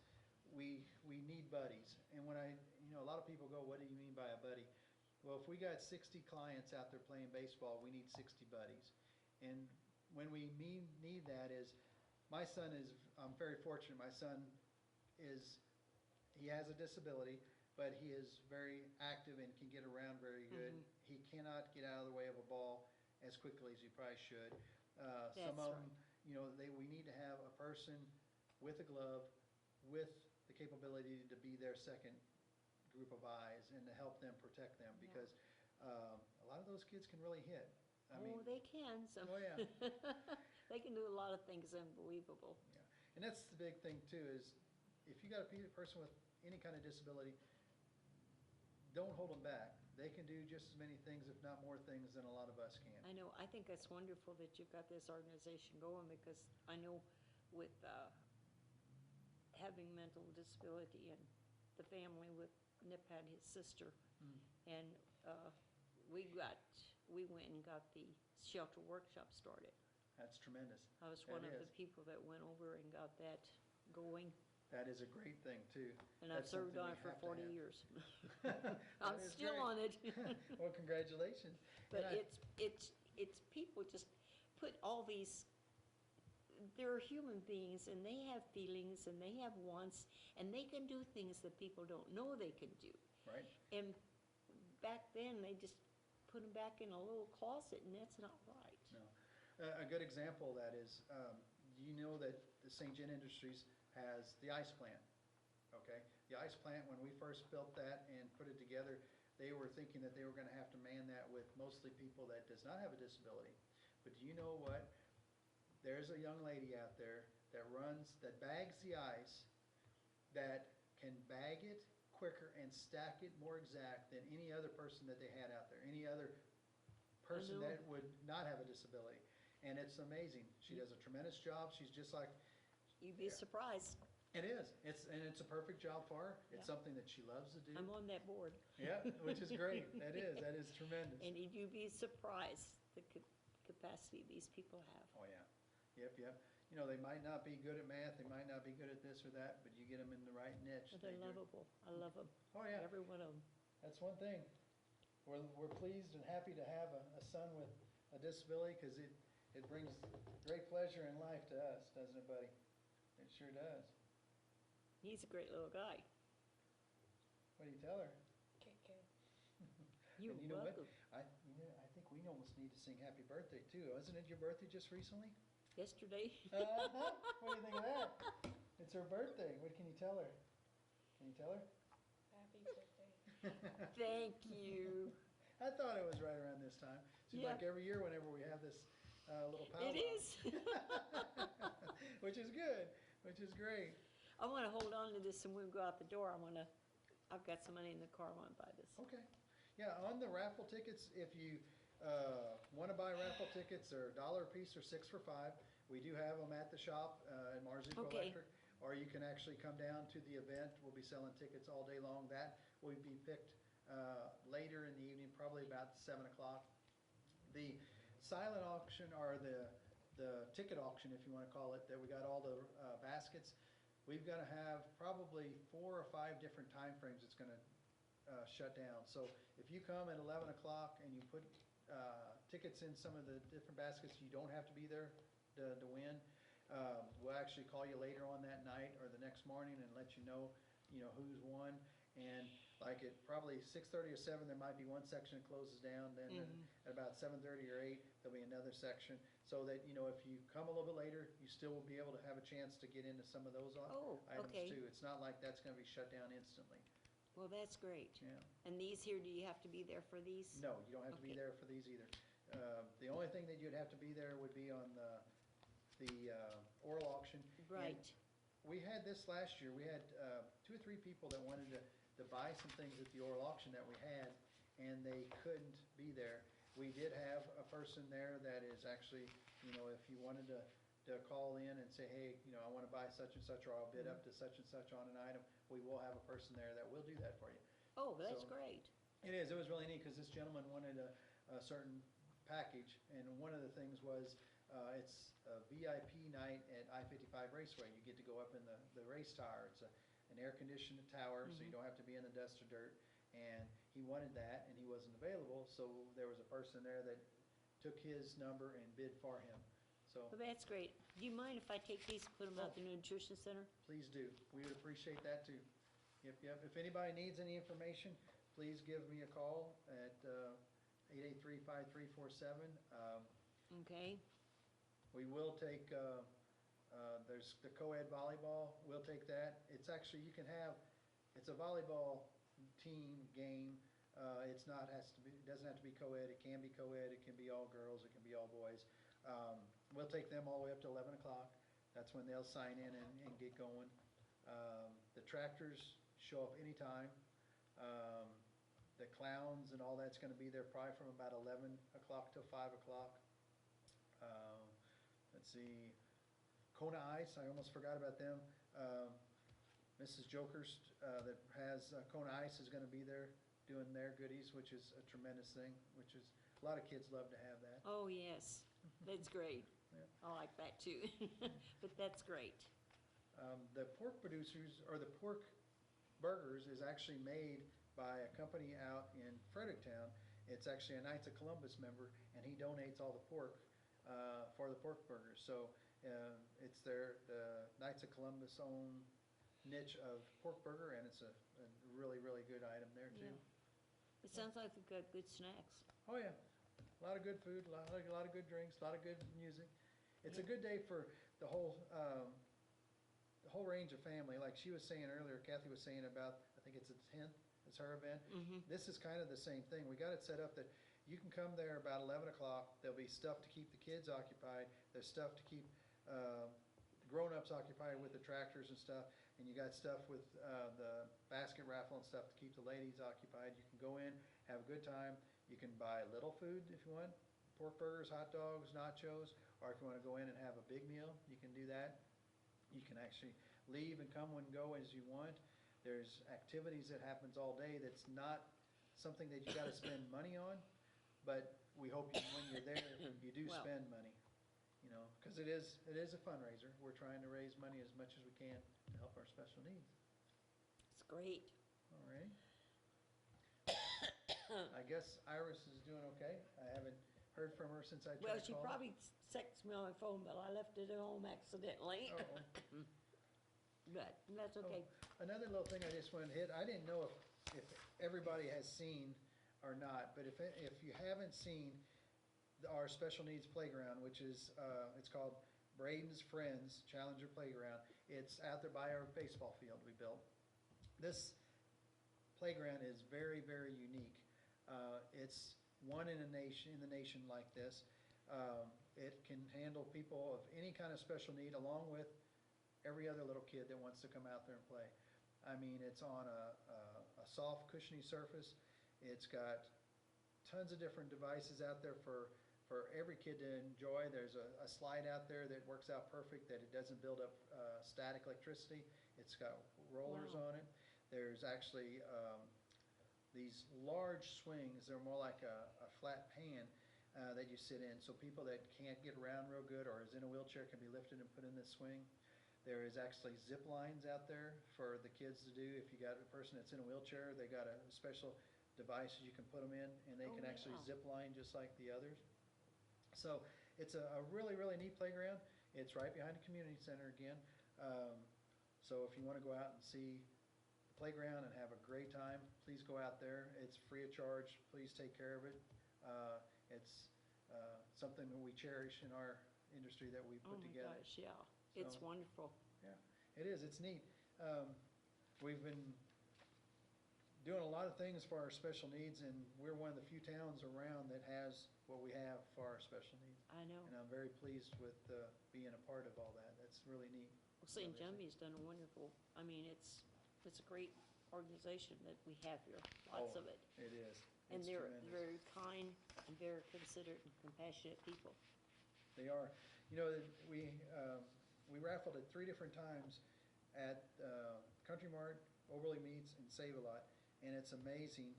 Speaker 1: We need buddies, and when a lot of people go, what do you mean by a buddy? Well, if we got 60 clients out there playing baseball, we need 60 buddies. And when we need that is, I'm very fortunate. My son he has a disability, but he is very active and can get around very good.
Speaker 2: Mhm.
Speaker 1: He cannot get out of the way of a ball as quickly as he probably should. Some
Speaker 2: That's
Speaker 1: of them, we need to have a person with a glove, with the capability to be their second group of eyes and to help them protect them,
Speaker 2: Yeah.
Speaker 1: because a lot of those kids can really hit. I mean,
Speaker 2: They can.
Speaker 1: Oh, yeah.
Speaker 2: They can do a lot of things unbelievable.
Speaker 1: yeah. And that's the big thing too, is if you got a person with any kind of disability, don't hold them back. They can do just as many things, if not more things, than a lot of us can.
Speaker 2: I know, I think that's wonderful that you've got this organization going, because I know with having mental disability and the family with Nip had his sister,
Speaker 1: Mm.
Speaker 2: and we went and got the shelter workshop started.
Speaker 1: That's tremendous.
Speaker 2: I was
Speaker 1: That
Speaker 2: one of the
Speaker 1: is.
Speaker 2: people that went over and got that going,
Speaker 1: That is a great thing too.
Speaker 2: and I've
Speaker 1: That's
Speaker 2: served
Speaker 1: something
Speaker 2: on
Speaker 1: we
Speaker 2: it for
Speaker 1: have to
Speaker 2: 40
Speaker 1: have.
Speaker 2: years.
Speaker 1: That
Speaker 2: I'm
Speaker 1: is
Speaker 2: still
Speaker 1: great.
Speaker 2: on it.
Speaker 1: Well, congratulations.
Speaker 2: But
Speaker 1: And
Speaker 2: it's people just put all these, they're human beings, and they have feelings, and they have wants, and they can do things that people don't know they can do.
Speaker 1: Right.
Speaker 2: And back then, they just put them back in a little closet, and that's not right.
Speaker 1: No. A good example of that is, do you know that the St. John Industries has the ice plant? Okay? The ice plant, when we first built that and put it together, they were thinking that they were going to have to man that with mostly people that does not have a disability. But do you know what? There's a young lady out there that bags the ice, that can bag it quicker and stack it more exact than any other person that they had out there, any other person
Speaker 2: know.
Speaker 1: that would not have a disability. And it's amazing. She does a tremendous job. She's just like,
Speaker 2: You'd be
Speaker 1: Yeah.
Speaker 2: surprised.
Speaker 1: it is. It's a perfect job for her. It's
Speaker 2: Yeah.
Speaker 1: something that she loves to do.
Speaker 2: I'm on that board.
Speaker 1: Yeah, which is great. That is tremendous.
Speaker 2: And you'd be surprised the capacity these people have.
Speaker 1: Oh, yeah. Yep. They might not be good at math, they might not be good at this or that, but you get them in the right niche.
Speaker 2: But they're
Speaker 1: they do.
Speaker 2: lovable. I love them.
Speaker 1: Oh, yeah.
Speaker 2: Every one of them.
Speaker 1: That's one thing. We're pleased and happy to have a son with a disability, because it brings great pleasure in life to us, doesn't it, buddy? It sure does.
Speaker 2: He's a great little guy.
Speaker 1: What do you tell her?
Speaker 5: KK.
Speaker 2: You're
Speaker 1: And you know what?
Speaker 2: welcome.
Speaker 1: I think we almost need to sing happy birthday too. Wasn't it your birthday just recently?
Speaker 2: Yesterday,
Speaker 1: Uh-huh. What do you think of that? It's her birthday. What can you tell her? Can you tell her?
Speaker 5: Happy birthday.
Speaker 2: thank you.
Speaker 1: I thought it was right around this time. Seems
Speaker 2: Yeah.
Speaker 1: like every year whenever we have this little powwow.
Speaker 2: It is.
Speaker 1: Which is good, which is great.
Speaker 2: I want to hold on to this, and when we go out the door, I've got some money in the car, I want to buy this.
Speaker 1: Okay. Yeah, on the raffle tickets, if you want to buy raffle tickets, they're $1 a piece or 6 for $5. We do have them at the shop at Marzuko
Speaker 2: Okay.
Speaker 1: Electric. or you can actually come down to the event. We'll be selling tickets all day long. That will be picked later in the evening, probably about 7 o'clock. The silent auction, or the ticket auction, if you want to call it, that we got all the baskets, we've got to have probably 4 or 5 different time frames it's going to shut down. So if you come at 11 o'clock and you put tickets in some of the different baskets, you don't have to be there to win. We'll actually call you later on that night or the next morning and let you know who's won. And like at probably 6:30 or 7, there might be one section that closes down. Then at about 7:30 or 8, there'll be another section. So that, if you come a little bit later, you still will be able to have a chance to get into some of those items
Speaker 2: okay.
Speaker 1: too. It's not like that's going to be shut down instantly.
Speaker 2: Well, that's great.
Speaker 1: Yeah.
Speaker 2: And these here, do you have to be there for these?
Speaker 1: No, you don't have to be
Speaker 2: Okay.
Speaker 1: there for these either. The only thing that you'd have to be there would be on the oral auction. And
Speaker 2: Right.
Speaker 1: we had this last year. We had 2 or 3 people that wanted to buy some things at the oral auction that we had, and they couldn't be there. We did have a person there that is actually, if you wanted to call in and say, hey, I want to buy such and such, or I'll bid up to such and such on an item, we will have a person there that will do that for you.
Speaker 2: Oh, that's
Speaker 1: So-
Speaker 2: great.
Speaker 1: It is. It was really neat because this gentleman wanted a certain package, and one of the things was it's a VIP night at I-55 Raceway. You get to go up in the race tower. It's an air-conditioned tower, so you don't have to be in the dust or dirt. And he wanted that, and he wasn't available, so there was a person there that took his number and bid for him. So
Speaker 2: Well, that's great. Do you mind if I take these and put them out at the nutrition center?
Speaker 1: please do. We would appreciate that too. Yep. If anybody needs any information, please give me a call at 883-5347.
Speaker 2: Okay.
Speaker 1: We will take, there's the co-ed volleyball, we'll take that. It's actually, it's a volleyball team game. It doesn't have to be co-ed, it can be co-ed, it can be all girls, it can be all boys. We'll take them all the way up to 11 o'clock. That's when they'll sign in and get going. The tractors show up anytime. The clowns and all that's gonna be there probably from about 11 o'clock till 5 o'clock. Let's see, Kona Ice, I almost forgot about them. Mrs. Jokers that has Kona Ice is gonna be there doing their goodies, which is a tremendous thing, a lot of kids love to have that.
Speaker 2: Oh, yes. That's great.
Speaker 1: Yeah.
Speaker 2: I like that too. But that's great.
Speaker 1: The pork producers, or the pork burgers, is actually made by a company out in Fredericktown. It's actually a Knights of Columbus member, and he donates all the pork for the pork burgers. So it's the Knights of Columbus own niche of pork burger, and it's a really, really good item there too.
Speaker 2: Yeah. It sounds like they've got good snacks.
Speaker 1: Oh, yeah. A lot of good food, a lot of good drinks, a lot of good music. It's a good day for the whole range of family. Like she was saying earlier, Kathy was saying about, I think it's the 10th, it's her event. This is kind of the same thing. We got it set up that you can come there about 11 o'clock. There'll be stuff to keep the kids occupied. There's stuff to keep grown-ups occupied with the tractors and stuff. And you got stuff with the basket raffle and stuff to keep the ladies occupied. You can go in, have a good time. You can buy little food if you want, pork burgers, hot dogs, nachos, or if you want to go in and have a big meal, you can do that. You can actually leave and come and go as you want. There's activities that happens all day that's not something that you got to spend money on, but we hope when you're there, you do
Speaker 2: Well.
Speaker 1: spend money, because it is a fundraiser. We're trying to raise money as much as we can to help our special needs.
Speaker 2: It's great.
Speaker 1: All right. I guess Iris is doing okay. I haven't heard from her since I tried
Speaker 2: Well,
Speaker 1: to
Speaker 2: she
Speaker 1: call.
Speaker 2: probably texted me on my phone, but I left it at home accidentally.
Speaker 1: Uh-oh.
Speaker 2: But that's okay.
Speaker 1: Another little thing I just wanted to hit, I didn't know if everybody has seen or not, but if you haven't seen our special needs playground, which is, it's called Braden's Friends Challenger Playground. It's out there by our baseball field we built. This playground is very, very unique. It's one in the nation like this. It can handle people of any kind of special need, along with every other little kid that wants to come out there and play. I mean, it's on a soft, cushiony surface. It's got tons of different devices out there for for every kid to enjoy. There's a slide out there that works out perfect, that it doesn't build up static electricity. It's got rollers
Speaker 2: Wow.
Speaker 1: on it. There's actually these large swings. They're more like a flat pan that you sit in. So people that can't get around real good or is in a wheelchair can be lifted and put in this swing. There is actually zip lines out there for the kids to do. If you got a person that's in a wheelchair, they got a special device you can put them in, and they
Speaker 2: Oh,
Speaker 1: can actually
Speaker 2: wow.
Speaker 1: zip line just like the others. So it's a really, really neat playground. It's right behind the community center again. So if you want to go out and see the playground and have a great time, please go out there. It's free of charge. Please take care of it. It's something that we cherish in our industry that we
Speaker 2: Oh
Speaker 1: put
Speaker 2: my
Speaker 1: together.
Speaker 2: gosh, yeah. It's
Speaker 1: So-
Speaker 2: wonderful.
Speaker 1: Yeah, it is. It's neat. We've been doing a lot of things for our special needs, and we're one of the few towns around that has what we have for our special needs.
Speaker 2: I know.
Speaker 1: And I'm very pleased with being a part of all that. That's really neat.
Speaker 2: Well, St.
Speaker 1: Obviously.
Speaker 2: Jumbie's done a wonderful, I mean, it's a great organization that we have here, lots
Speaker 1: Oh,
Speaker 2: of it.
Speaker 1: It is.
Speaker 2: And
Speaker 1: It's
Speaker 2: they're
Speaker 1: tremendous.
Speaker 2: very kind and very considerate and compassionate people.
Speaker 1: They are. You know, we raffled it 3 different times at Country Mart, Overly Meats, and Save-A-Lot, and it's amazing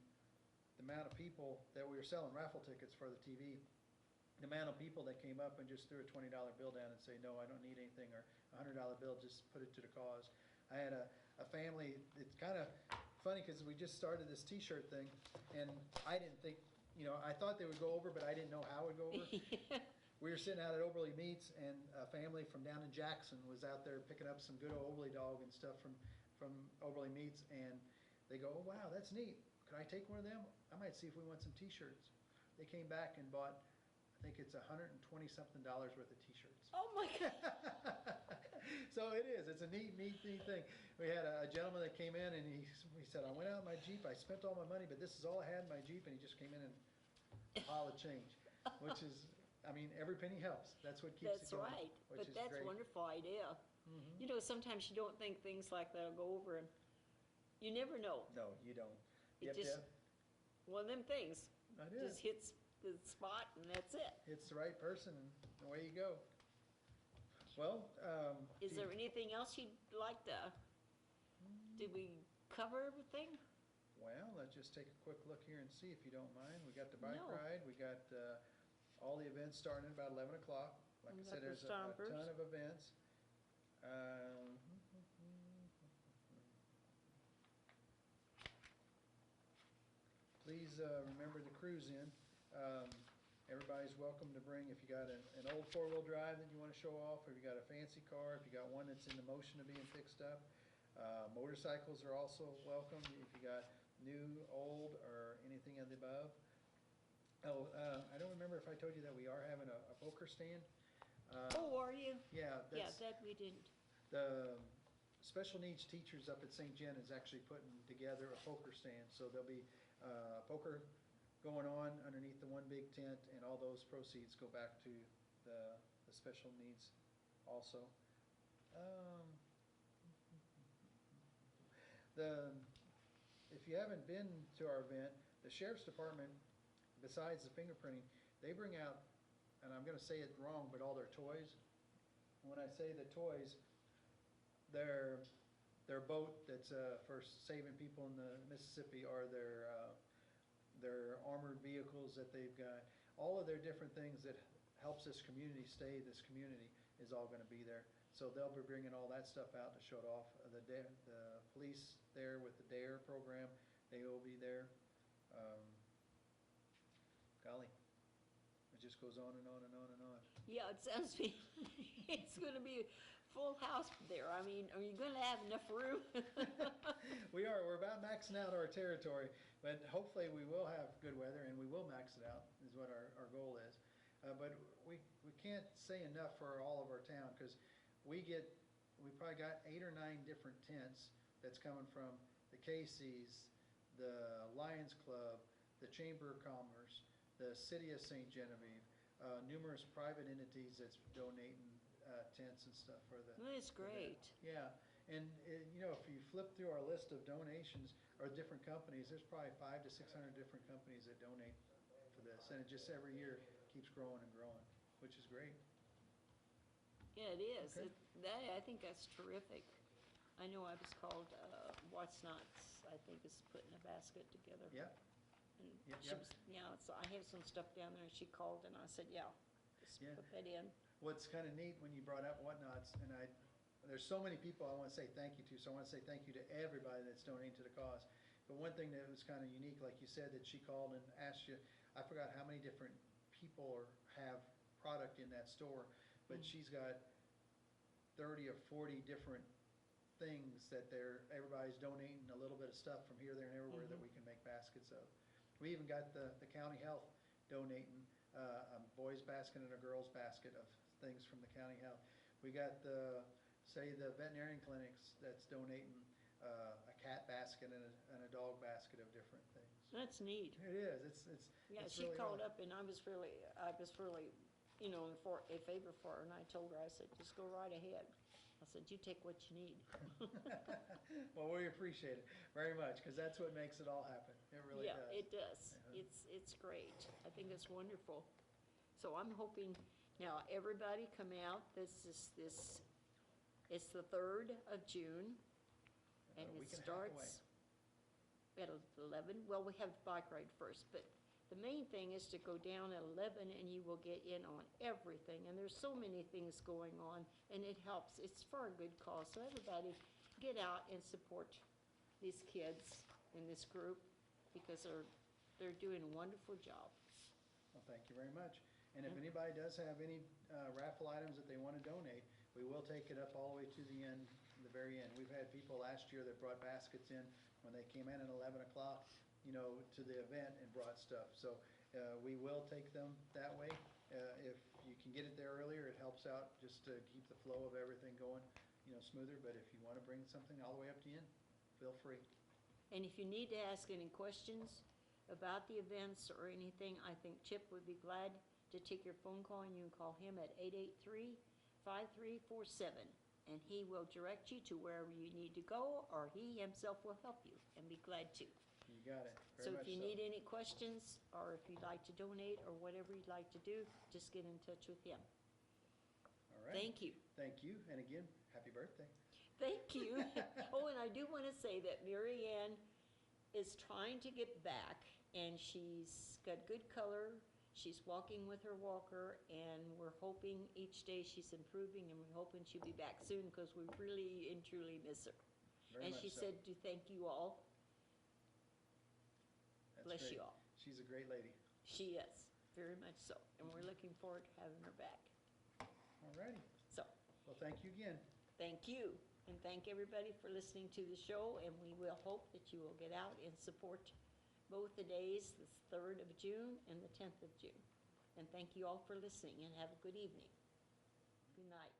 Speaker 1: the amount of people that we were selling raffle tickets for the TV. The amount of people that came up and just threw a $20 bill down and say, no, I don't need anything, or a $100 bill, just put it to the cause. I had a family, it's kind of funny because we just started this T-shirt thing, and I didn't think, I thought they would go over, but I didn't know how it would go over. We were sitting out at Oberly Meats, and a family from down in Jackson was out there picking up some good old Oberly dog and stuff from Oberly Meats, and they go, oh, wow, that's neat. Could I take one of them? I might see if we want some T-shirts. They came back and bought, I think it's $120-something worth of T-shirts.
Speaker 2: Oh, my God.
Speaker 1: So it is. It's a neat thing. We had a gentleman that came in, and he said, I went out in my Jeep, I spent all my money, but this is all I had in my Jeep, and he just came in and a pile of change, which is, I mean, every penny helps. That's what keeps it
Speaker 2: That's
Speaker 1: going.
Speaker 2: right.
Speaker 1: Which
Speaker 2: But
Speaker 1: is
Speaker 2: that's a
Speaker 1: great.
Speaker 2: wonderful idea.
Speaker 1: Mhm.
Speaker 2: You know, sometimes you don't think things like that'll go over, and you never know.
Speaker 1: No, you don't.
Speaker 2: It
Speaker 1: Yep,
Speaker 2: just-
Speaker 1: yep.
Speaker 2: One of them things
Speaker 1: It
Speaker 2: just
Speaker 1: is.
Speaker 2: hits the spot, and that's it.
Speaker 1: It's the right person, and away you go. Well,
Speaker 2: Is there anything else you'd like to, did we cover everything?
Speaker 1: well, let's just take a quick look here and see if you don't mind. We got the bike
Speaker 2: No.
Speaker 1: ride. We got all the events starting at about 11 o'clock. Like
Speaker 2: We
Speaker 1: I
Speaker 2: got
Speaker 1: said,
Speaker 2: the
Speaker 1: there's a
Speaker 2: Stompers.
Speaker 1: ton of events. Please remember to cruise in. Everybody's welcome to bring, if you got an old 4-wheel drive that you want to show off, or if you got a fancy car, if you got one that's in the motion of being fixed up. Motorcycles are also welcome if you got new, old, or anything of the above. Oh, I don't remember if I told you that we are having a poker stand.
Speaker 2: Oh, are you?
Speaker 1: Yeah,
Speaker 2: Yeah,
Speaker 1: that's,
Speaker 2: that we didn't.
Speaker 1: the special needs teachers up at St. Jen is actually putting together a poker stand. So there'll be poker going on underneath the one big tent, and all those proceeds go back to the special needs also. If you haven't been to our event, the sheriff's department, besides the fingerprinting, they bring out, and I'm going to say it wrong, but all their toys. When I say the toys, their boat that's for saving people in the Mississippi, or their armored vehicles that they've got. All of their different things that helps this community stay this community is all going to be there. So they'll be bringing all that stuff out to show it off. The police there with the DARE program, they will be there. Golly, it just goes on and on and on and on.
Speaker 2: Yeah, it sounds to me, it's gonna be a full house there. I mean, are you gonna have enough room?
Speaker 1: We are. We're about maxing out our territory, but hopefully we will have good weather, and we will max it out, is what our goal is. But we can't say enough for all of our town, because we probably got 8 or 9 different tents that's coming from the Casey's, the Lions Club, the Chamber of Commerce, the City of St. Genevieve, numerous private entities that's donating tents and stuff for the.
Speaker 2: That's
Speaker 1: for that.
Speaker 2: great.
Speaker 1: Yeah, and if you flip through our list of donations or different companies, there's probably 500 to 600 different companies that donate for this, and it just every year keeps growing and growing, which is great.
Speaker 2: Yeah, it is.
Speaker 1: Okay.
Speaker 2: I think that's terrific. I know I was called, What's Nots, I think is putting a basket together.
Speaker 1: Yeah,
Speaker 2: And
Speaker 1: Yep,
Speaker 2: she
Speaker 1: yep.
Speaker 2: was, yeah, so I have some stuff down there, and she called, and I said, yeah, just
Speaker 1: Yeah.
Speaker 2: put that in.
Speaker 1: what's kind of neat when you brought up Whatnots, and there's so many people I want to say thank you to, so I want to say thank you to everybody that's donating to the cause. But one thing that was kind of unique, like you said, that she called and asked you, I forgot how many different people have product in that store, but she's got 30 or 40 different things that everybody's donating a little bit of stuff from here, there, and everywhere that we can make baskets of. We even got the county health donating a boys basket and a girls basket of things from the county health. We got the veterinarian clinics that's donating a cat basket and a dog basket of different things.
Speaker 2: That's neat.
Speaker 1: It is,
Speaker 2: Yeah,
Speaker 1: it's
Speaker 2: she
Speaker 1: really
Speaker 2: called
Speaker 1: awesome.
Speaker 2: up, and I was really, for a favor for her, and I told her, I said, just go right ahead. I said, you take what you need.
Speaker 1: Well, we appreciate it very much, because that's what makes it all happen. It really
Speaker 2: Yeah,
Speaker 1: does.
Speaker 2: it does.
Speaker 1: Yeah.
Speaker 2: It's great. I think it's wonderful. So I'm hoping, now, everybody come out, it's the 3rd of June, and
Speaker 1: A
Speaker 2: it
Speaker 1: week and a half away.
Speaker 2: starts at 11. Well, we have the bike ride first, but the main thing is to go down at 11, and you will get in on everything. And there's so many things going on, and it helps. It's for a good cause. So everybody, get out and support these kids in this group, because they're doing a wonderful job.
Speaker 1: Well, thank you very much. And if anybody does have any raffle items that they want to donate, we will take it up all the way to the end, the very end. We've had people last year that brought baskets in when they came in at 11 o'clock, to the event and brought stuff. So we will take them that way. If you can get it there earlier, it helps out just to keep the flow of everything going, smoother. But if you want to bring something all the way up to the end, feel free.
Speaker 2: And if you need to ask any questions about the events or anything, I think Chip would be glad to take your phone call, and you can call him at 883-5347. And he will direct you to wherever you need to go, or he himself will help you, and be glad to.
Speaker 1: You got it. Very
Speaker 2: So
Speaker 1: much
Speaker 2: if you need any questions, or if you'd like to donate, or whatever you'd like to do, just get in touch with him.
Speaker 1: All right.
Speaker 2: Thank you.
Speaker 1: Thank you. And again, happy birthday.
Speaker 2: Thank you. Oh, and I do want to say that Mary Ann is trying to get back, and she's got good color. She's walking with her walker, and we're hoping each day she's improving, and we're hoping she'll be back soon, because we really and truly miss her.
Speaker 1: Very
Speaker 2: And
Speaker 1: much
Speaker 2: she
Speaker 1: so.
Speaker 2: said to thank you all.
Speaker 1: That's
Speaker 2: Bless
Speaker 1: great.
Speaker 2: you all.
Speaker 1: She's a great lady.
Speaker 2: She is, very much so, and we're looking forward to having her back.
Speaker 1: All righty.
Speaker 2: So,
Speaker 1: Well, thank you again.
Speaker 2: thank you, and thank everybody for listening to the show, and we will hope that you will get out and support both the days, the 3rd of June and the 10th of June. And thank you all for listening, and have a good evening. Good night.